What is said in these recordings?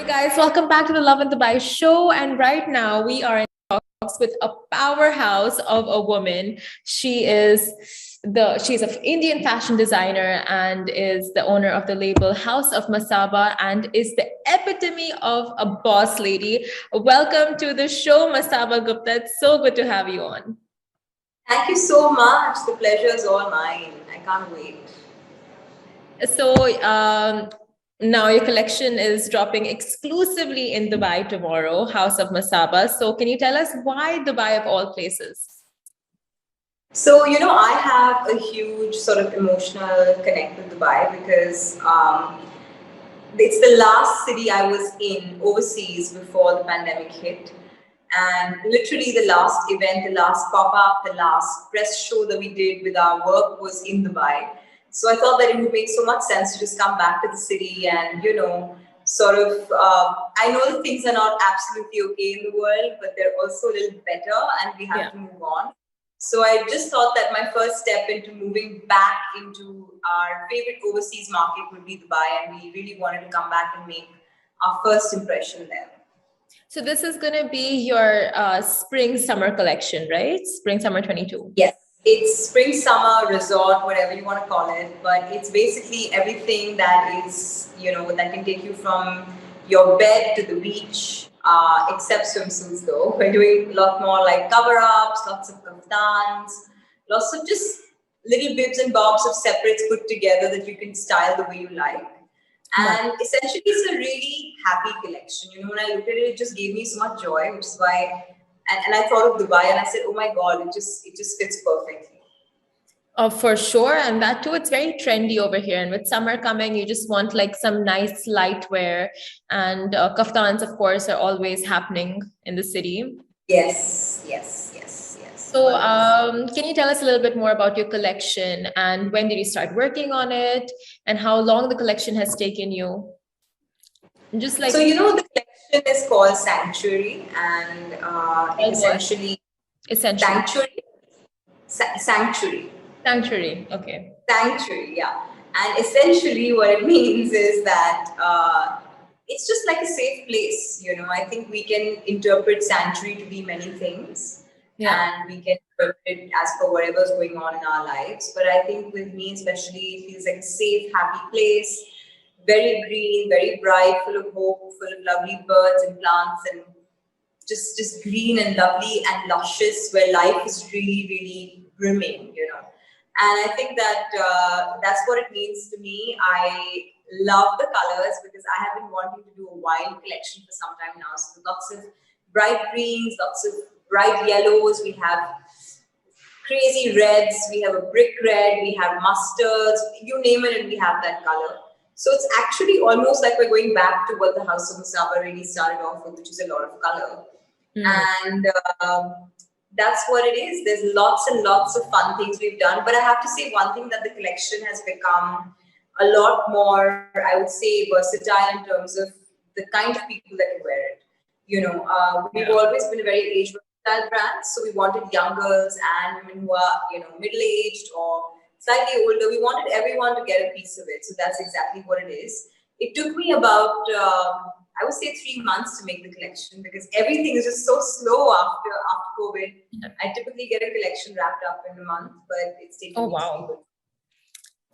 guys, welcome back to the Love in Dubai show. And right now we are in talks with a powerhouse of a woman. She's an Indian fashion designer and is the owner of the label House of Masaba and is the epitome of a boss lady. Welcome to the show, Masaba Gupta. It's so good to have you on. Thank you so much. The pleasure is all mine. I can't wait. So, now your collection is dropping exclusively in Dubai tomorrow, House of Masaba. So can you tell us why Dubai of all places? So, I have a huge sort of emotional connect with Dubai because it's the last city I was in overseas before the pandemic hit. And literally the last event, the last pop-up, the last press show that we did with our work was in Dubai. So I thought that it would make so much sense to just come back to the city and, sort of, I know that things are not absolutely okay in the world, but they're also a little better and we have to move on. So I just thought that my first step into moving back into our favorite overseas market would be Dubai, and we really wanted to come back and make our first impression there. So this is going to be your spring-summer collection, right? Spring-summer 22. Yes. It's spring, summer, resort, whatever you want to call it. But it's basically everything that is, that can take you from your bed to the beach, except swimsuits though. We're doing a lot more like cover-ups, lots of kaftans, lots of just little bibs and bobs of separates put together that you can style the way you like. And essentially it's a really happy collection. When I looked at it, it just gave me so much joy, which is why and I thought of Dubai and I said, oh my God, it just fits perfectly. For sure. And that too, it's very trendy over here. And with summer coming, you just want like some nice light wear. And kaftans, of course, are always happening in the city. Yes. So can you tell us a little bit more about your collection and when did you start working on it and how long the collection has taken you? Just like, so, the collection is called Sanctuary and essentially Sanctuary. Okay. Sanctuary, yeah. And essentially what it means is that it's just like a safe place. I think we can interpret sanctuary to be many things. Yeah. And we can interpret it as per whatever's going on in our lives. But I think with me especially, it feels like a safe, happy place. Very green, very bright, full of hope, full of lovely birds and plants and just green and lovely and luscious, where life is really, really brimming, And I think that that's what it means to me. I love the colors because I have been wanting to do a wild collection for some time now. So lots of bright greens, lots of bright yellows. We have crazy reds. We have a brick red. We have mustards. You name it and we have that color. So it's actually almost like we're going back to what the House of Masaba really started off with, which is a lot of color. And that's what it is. There's lots and lots of fun things we've done. But I have to say one thing, that the collection has become a lot more, I would say, versatile in terms of the kind of people that can wear it. We've always been a very age-versatile brand. So we wanted young girls and women who are, middle-aged or slightly older. We wanted everyone to get a piece of it. So that's exactly what it is. It took me about, I would say 3 months to make the collection because everything is just so slow after COVID. I typically get a collection wrapped up in a month, but it's taking me. Wow.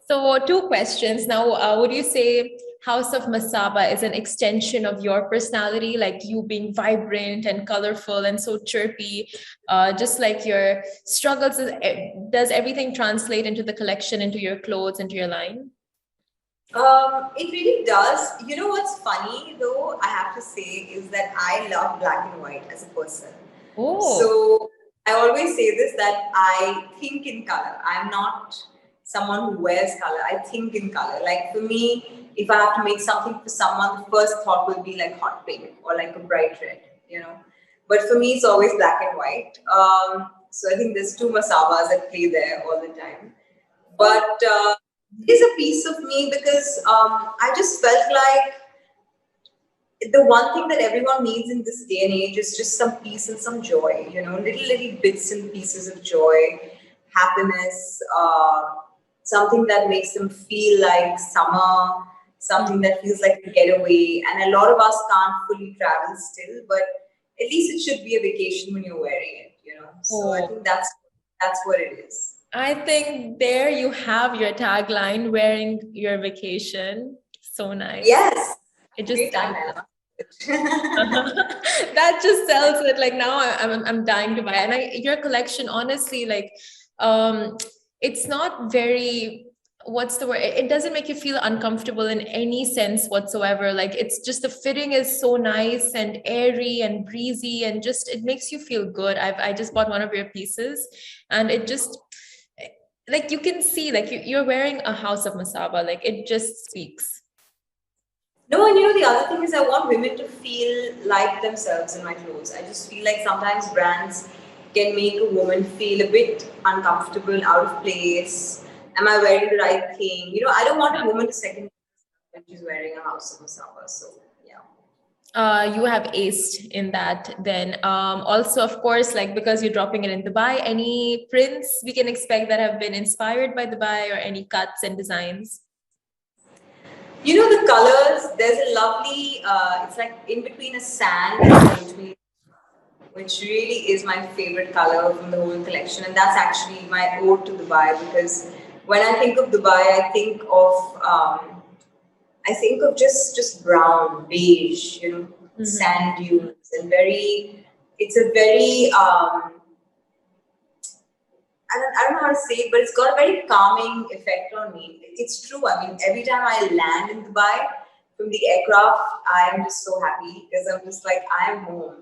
So 2 questions. Now, would you say House of Masaba is an extension of your personality, like you being vibrant and colorful and so chirpy, just like your struggles? Does everything translate into the collection, into your clothes, into your line? It really does. What's funny though, I have to say, is that I love black and white as a person. Oh. So I always say this, that I think in color. I'm not someone who wears color. I think in color. Like for me, if I have to make something for someone, the first thought will be like hot pink or like a bright red, But for me, it's always black and white. So I think there's 2 Masabas that play there all the time. But it is a piece of me because I just felt like the one thing that everyone needs in this day and age is just some peace and some joy, little bits and pieces of joy, happiness, something that makes them feel like summer, something that feels like a getaway. And a lot of us can't fully travel still, but at least it should be a vacation when you're wearing it, you know. So I think that's what it is. I think there you have your tagline, wearing your vacation. So nice. Yes. It just that just sells it. Like now I'm dying to buy it. And your collection, honestly, like it's not very, what's the word, it doesn't make you feel uncomfortable in any sense whatsoever. Like it's just, the fitting is so nice and airy and breezy, and just it makes you feel good. I just bought one of your pieces, and it just, like, you can see, like, you're wearing a House of Masaba. Like it just speaks. No, and you know, the other thing is I want women to feel like themselves in my clothes. I just feel like sometimes brands can make a woman feel a bit uncomfortable, out of place. Am I wearing the right thing? You know, I don't want a woman to second when she's wearing a House of Masaba. So yeah. You have aced in that then. Also, of course, like, because you're dropping it in Dubai, any prints we can expect that have been inspired by Dubai, or any cuts and designs? You know, the colors, there's a lovely, it's like in between a sand and which really is my favorite color from the whole collection. And that's actually my ode to Dubai, because when I think of Dubai, I think of just brown, beige, you know, sand dunes, and it's a very, I don't know how to say it, but it's got a very calming effect on me. It's true. I mean, every time I land in Dubai from the aircraft, I am just so happy, because I'm just like, I am home.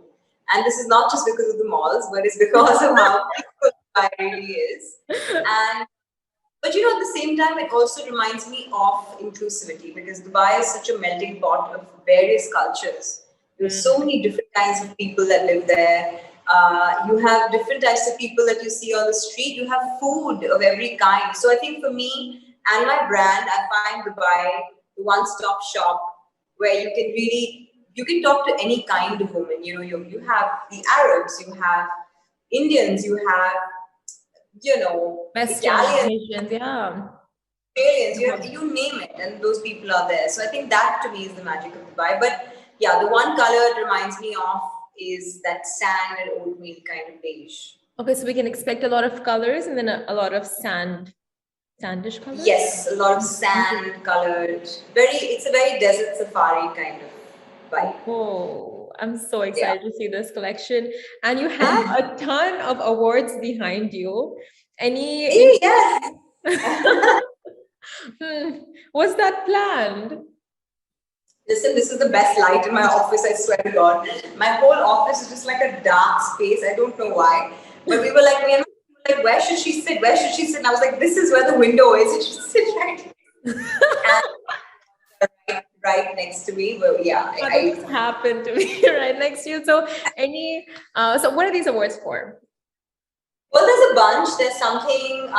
And this is not just because of the malls, but it's because of how peaceful Dubai really is. But you know, at the same time, it also reminds me of inclusivity, because Dubai is such a melting pot of various cultures. There's so many different kinds of people that live there. You have different types of people that you see on the street. You have food of every kind. So I think for me and my brand, I find Dubai the one-stop shop where you can talk to any kind of woman. You know, you have the Arabs, you have Indians, you have, you know, Western, Italians, Asians, yeah. Aliens, you name it, and those people are there. So I think that to me is the magic of Dubai. But yeah, the one color it reminds me of is that sand and oatmeal kind of beige. Okay, so we can expect a lot of colors, and then a lot of sandish colors? Yes, a lot of sand colored. It's a very desert safari kind of vibe. Oh, I'm so excited to see this collection. And you have a ton of awards behind you. Yes. Was that planned? Listen, this is the best light in my office, I swear to God. My whole office is just like a dark space. I don't know why. But we were like, where should she sit? Where should she sit? And I was like, this is where the window is. She should sit right here. Right next to me. But yeah. This happened to me right next to you. So so what are these awards for? Well, there's a bunch. There's something,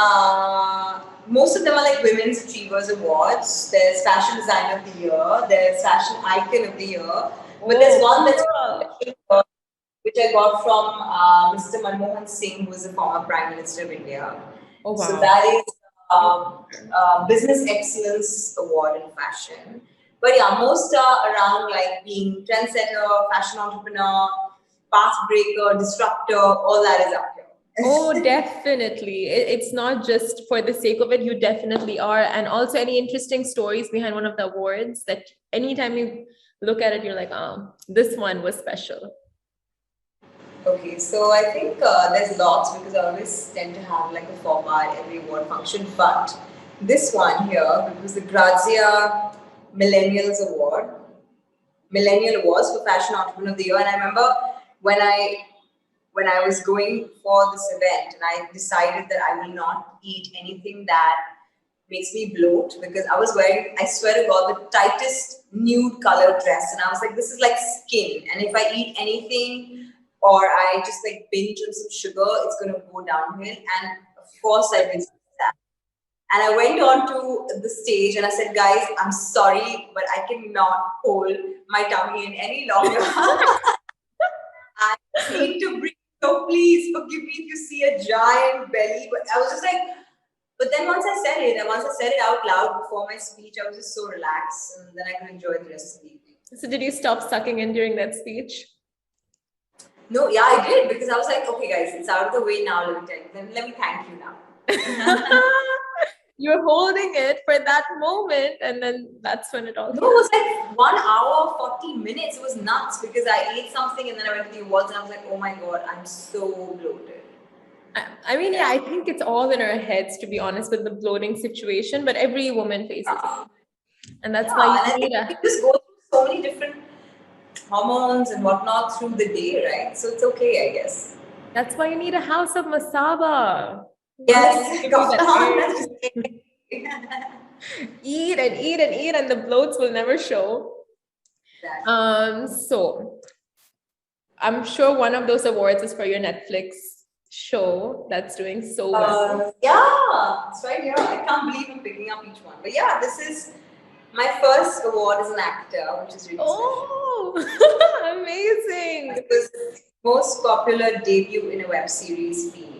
most of them are like Women's Achievers Awards. There's Fashion Designer of the Year. There's Fashion Icon of the Year. But there's one that's which I got from Mr. Manmohan Singh, who is the former Prime Minister of India. Oh, wow. So that is Business Excellence Award in fashion. But yeah, most are around like being trendsetter, fashion entrepreneur, path breaker, disruptor, all that is up here. Oh, definitely. It's not just for the sake of it. You definitely are. And also, any interesting stories behind one of the awards that anytime you look at it, you're like, oh, this one was special. Okay, so I think there's lots, because I always tend to have like a format every award function. But this one here, it was the Grazia Millennial Awards for Fashion Entrepreneur of the Year. And I remember when I was going for this event, and I decided that I will not eat anything that makes me bloat, because I was wearing, I swear to God, the tightest nude color dress. And I was like, this is like skin. And if I eat anything or I just like binge on some sugar, it's going to go downhill. And of course I did that. And I went on to the stage and I said, guys, I'm sorry, but I cannot hold my tummy in any longer. I need to breathe. So please forgive me if you see a giant belly. But I was just like, But then once I said it out loud before my speech, I was just so relaxed, and then I could enjoy the rest of the evening. So did you stop sucking in during that speech? No, yeah, I did, because I was like, okay, guys, it's out of the way now. Let me thank you now. You're holding it for that moment, and then that's when it all. No, it was like 1 hour, 40 minutes. It was nuts, because I ate something and then I went to the awards and I was like, oh my god, I'm so bloated. I mean, yeah, I think it's all in our heads, to be honest, with the bloating situation, but every woman faces it. And that's why you need you just go through so many different hormones and whatnot through the day, right? So it's okay, I guess. That's why you need a house of Masaba. Yes, eat and eat and eat, and the bloats will never show. Exactly. So I'm sure one of those awards is for your Netflix show that's doing so well. Yeah, it's right here. I can't believe I'm picking up each one. But yeah, this is my first award as an actor, which is really special. Amazing. It was most popular debut in a web series female.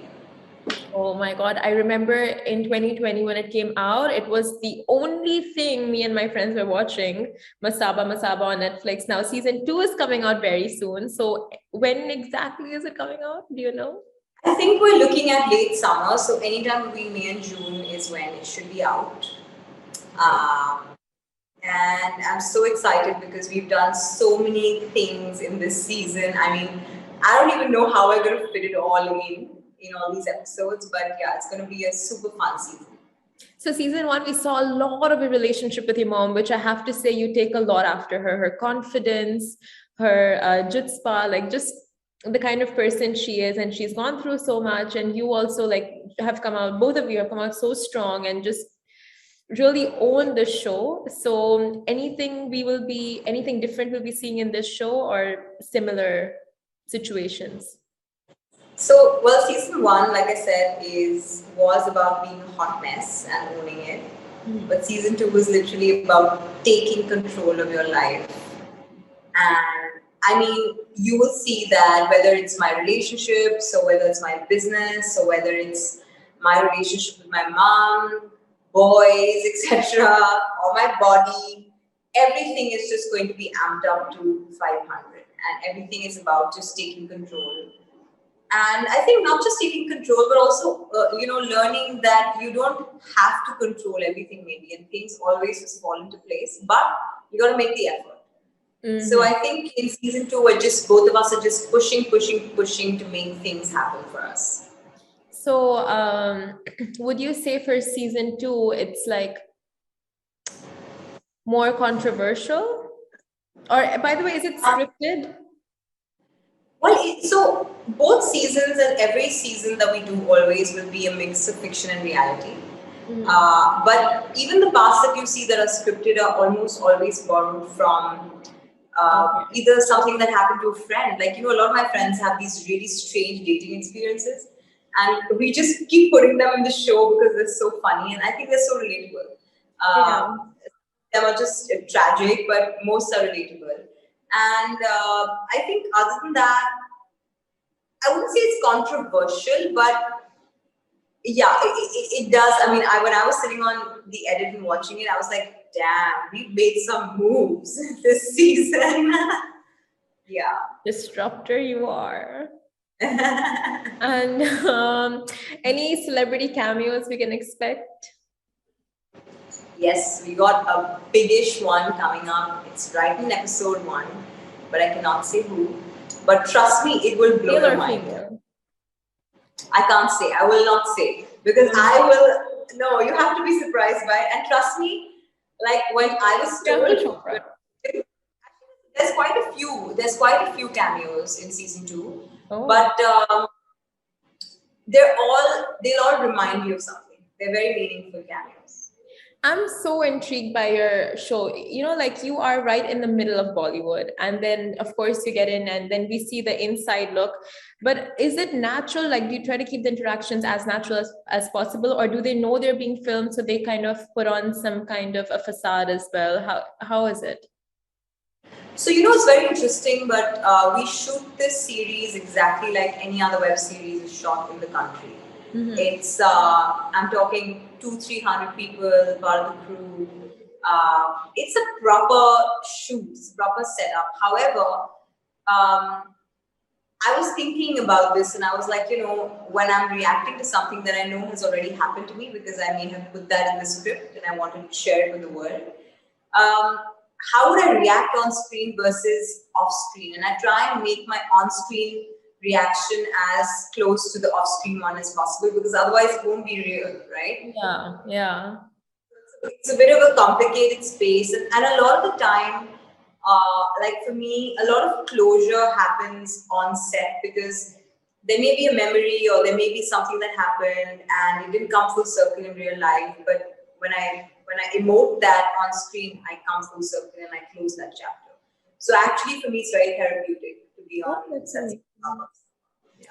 Oh my God. I remember in 2020 when it came out, it was the only thing me and my friends were watching, Masaba on Netflix. Now season 2 is coming out very soon. So when exactly is it coming out? Do you know? I think we're looking at late summer. So anytime between May and June is when it should be out. And I'm so excited because we've done so many things in this season. I mean, I don't even know how we're going to fit it all in all these episodes, but yeah, it's going to be a super fun season. So season 1, we saw a lot of a relationship with your mom, which I have to say you take a lot after her confidence, her jutzpah, like just the kind of person she is, and she's gone through so much, and you also like have come out, both of you have come out so strong and just really own the show. So anything different we'll be seeing in this show, or similar situations? So, well, season 1, like I said, was about being a hot mess and owning it. Mm-hmm. But season 2 was literally about taking control of your life. And I mean, you will see that whether it's my relationships, or whether it's my business, or whether it's my relationship with my mom, boys, etc., or my body, everything is just going to be amped up to 500. And everything is about just taking control. And I think not just taking control, but also, learning that you don't have to control everything maybe, and things always just fall into place, but you got to make the effort. Mm-hmm. So I think in season 2, both of us are just pushing to make things happen for us. So would you say for season 2, it's like more controversial? Or by the way, is it scripted? Well, so both seasons and every season that we do always will be a mix of fiction and reality. Mm-hmm. But even the parts that you see that are scripted are almost always borrowed from either something that happened to a friend. Like, a lot of my friends have these really strange dating experiences, and we just keep putting them in the show because they're so funny, and I think they're so relatable. They are just tragic, but most are relatable. And I think other than that, I wouldn't say it's controversial, but yeah, it does. I mean, when I was sitting on the edit and watching it, I was like, damn, we made some moves this season. Yeah. Disruptor you are. And any celebrity cameos we can expect? Yes, we got a biggish one coming up. It's right in episode 1, but I cannot say who. But trust me, it will blow your mind. I can't say. I will not say. Because I will... No, you have to be surprised by it. And trust me, like when I was told... There's quite a few cameos in season 2. Oh. But they'll all remind you of something. They're very meaningful cameos. I'm so intrigued by your show. Like you are right in the middle of Bollywood, and then of course you get in and then we see the inside look. But is it natural? Like, do you try to keep the interactions as natural as possible, or do they know they're being filmed so they kind of put on some kind of a facade as well? How is it? So, it's very interesting, but we shoot this series exactly like any other web series is shot in the country. Mm-hmm. It's, I'm talking 200-300 people, part of the crew. It's a proper shoot, it's a proper setup. However, I was thinking about this and I was like, when I'm reacting to something that I know has already happened to me because I may have put that in the script and I wanted to share it with the world. How would I react on screen versus off screen? And I try and make my on screen reaction as close to the off screen one as possible because otherwise it won't be real, right? Yeah. It's a bit of a complicated space, and a lot of the time, like for me, a lot of closure happens on set because there may be a memory or there may be something that happened and it didn't come full circle in real life. But when I emote that on screen, I come full circle and I close that chapter. So actually, for me, it's very therapeutic to be on sets.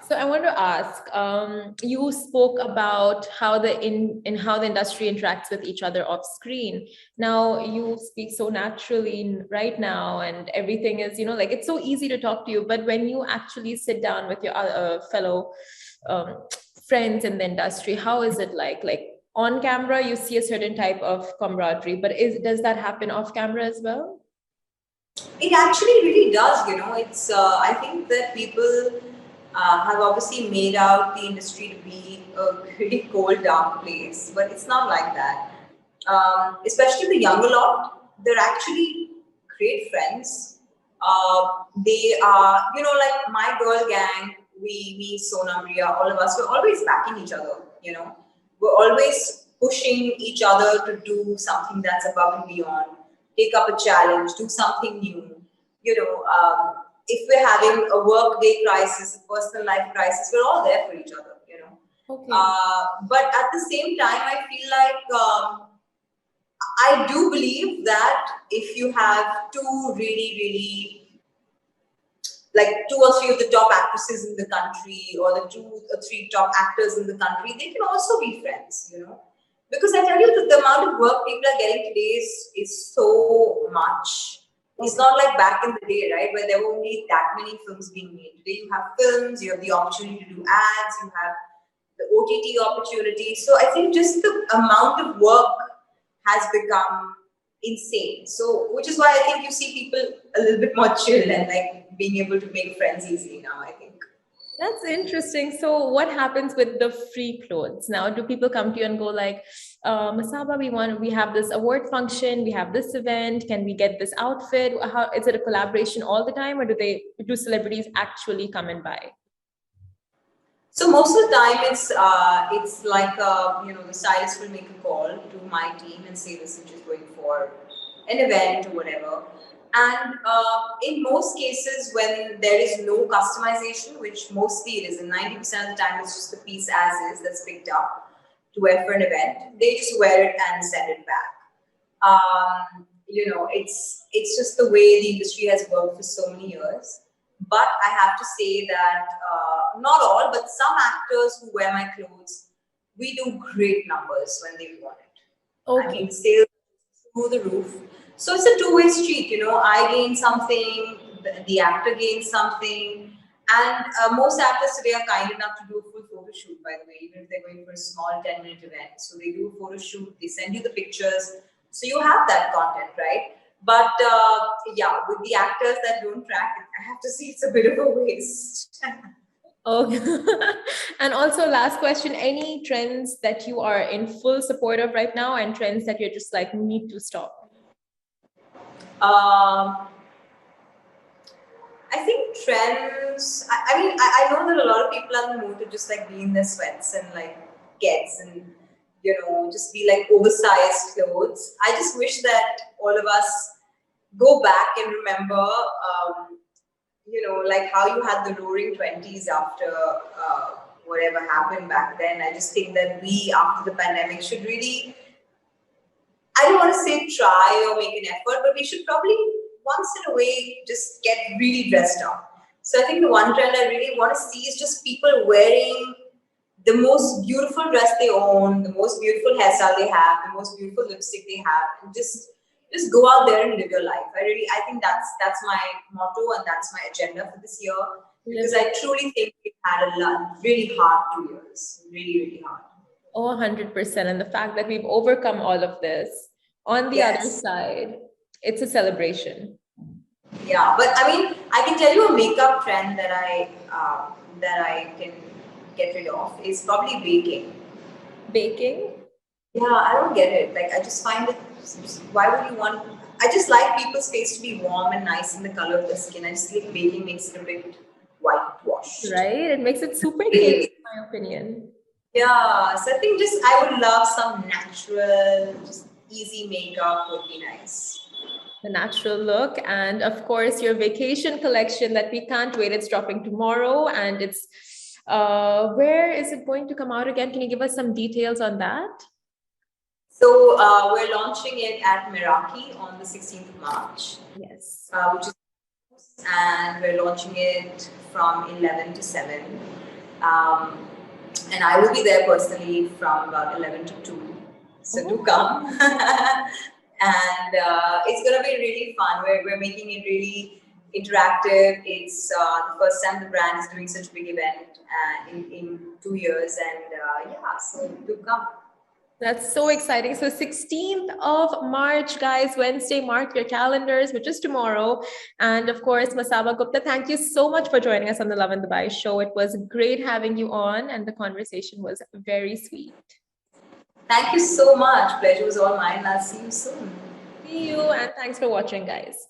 So I want to ask, you spoke about how the how the industry interacts with each other off screen. Now you speak so naturally right now, and everything is, like it's so easy to talk to you. But when you actually sit down with your fellow friends in the industry, how is it like? Like on camera, you see a certain type of camaraderie, but does that happen off camera as well? It actually really does. It's. I think that people have obviously made out the industry to be a pretty cold, dark place, but it's not like that. Especially the younger lot, they're actually great friends. They are, like my girl gang, me, Sona, Maria, all of us, we're always backing each other, We're always pushing each other to do something that's above and beyond, take up a challenge, do something new, if we're having a work day crisis, a personal life crisis, we're all there for each other, Okay. But at the same time, I feel like I do believe that if you have two really, like 2 or 3 of the top actresses in the country or the 2 or 3 top actors in the country, they can also be friends, Because I tell you, the amount of work people are getting today is so much. It's not like back in the day, right, where there were only that many films being made. Today you have films, you have the opportunity to do ads, you have the OTT opportunity. So I think just the amount of work has become insane. So, which is why I think you see people a little bit more chill and like being able to make friends easily now, I think. That's interesting. So what happens with the free clothes? Now, do people come to you and go like, Masaba, we have this award function, we have this event, can we get this outfit? How is it a collaboration all the time, or do celebrities actually come and buy? So most of the time it's like the stylist will make a call to my team and say, listen, just going for an event or whatever. And in most cases, when there is no customization, which mostly it is, and 90% of the time it's just the piece as is that's picked up to wear for an event, they just wear it and send it back. It's just the way the industry has worked for so many years. But I have to say that not all, but some actors who wear my clothes, we do great numbers when they want it. Okay. I mean, sales through the roof. So it's a two-way street, I gain something, the actor gains something, and most actors today are kind enough to do a full photo shoot, by the way, even if they're going for a small 10-minute event. So they do a photo shoot, they send you the pictures, so you have that content, right? But with the actors that don't track it, I have to say it's a bit of a waste. Okay. And also, last question, any trends that you are in full support of right now and trends that you're just like, need to stop? I think trends, I know that a lot of people are in the mood to just like be in their sweats and like gets and, just be like oversized clothes. I just wish that all of us go back and remember, like how you had the roaring 20s after whatever happened back then. I just think that we, after the pandemic, should really, I don't want to say try or make an effort, but we should probably once in a way just get really dressed up. So I think the one trend I really want to see is just people wearing the most beautiful dress they own, the most beautiful hairstyle they have, the most beautiful lipstick they have, and just go out there and live your life. I think that's my motto and that's my agenda for this year, because I truly think we've had a really hard 2 years, really, really hard. Oh, 100%. And the fact that we've overcome all of this on the other side, it's a celebration. Yeah, but I mean, I can tell you a makeup trend that I can get rid of is probably baking. Baking? Yeah, I don't get it. Like, I just find it. Why would you want? I just like people's face to be warm and nice in the color of the skin. I just think baking makes it a bit whitewashed. Right? It makes it super cake, in my opinion. Yeah, so I think just I would love some natural, just easy makeup would be nice. The natural look, and of course your vacation collection that we can't wait. It's dropping tomorrow, and it's where is it going to come out again? Can you give us some details on that? So we're launching it at Meraki on the 16th of March. Yes. Which is, and we're launching it from 11 to 7. And I will be there personally from about 11 to 2. So do come. And it's going to be really fun. We're making it really interactive. It's the first time the brand is doing such a big event in 2 years. And yeah, so do come. That's so exciting. So 16th of March, guys, Wednesday, mark your calendars, which is tomorrow. And of course, Masaba, Gupta, thank you so much for joining us on the Lovin Dubai show. It was great having you on, and the conversation was very sweet. Thank you so much. Pleasure was all mine. I'll see you soon. See you, and thanks for watching, guys.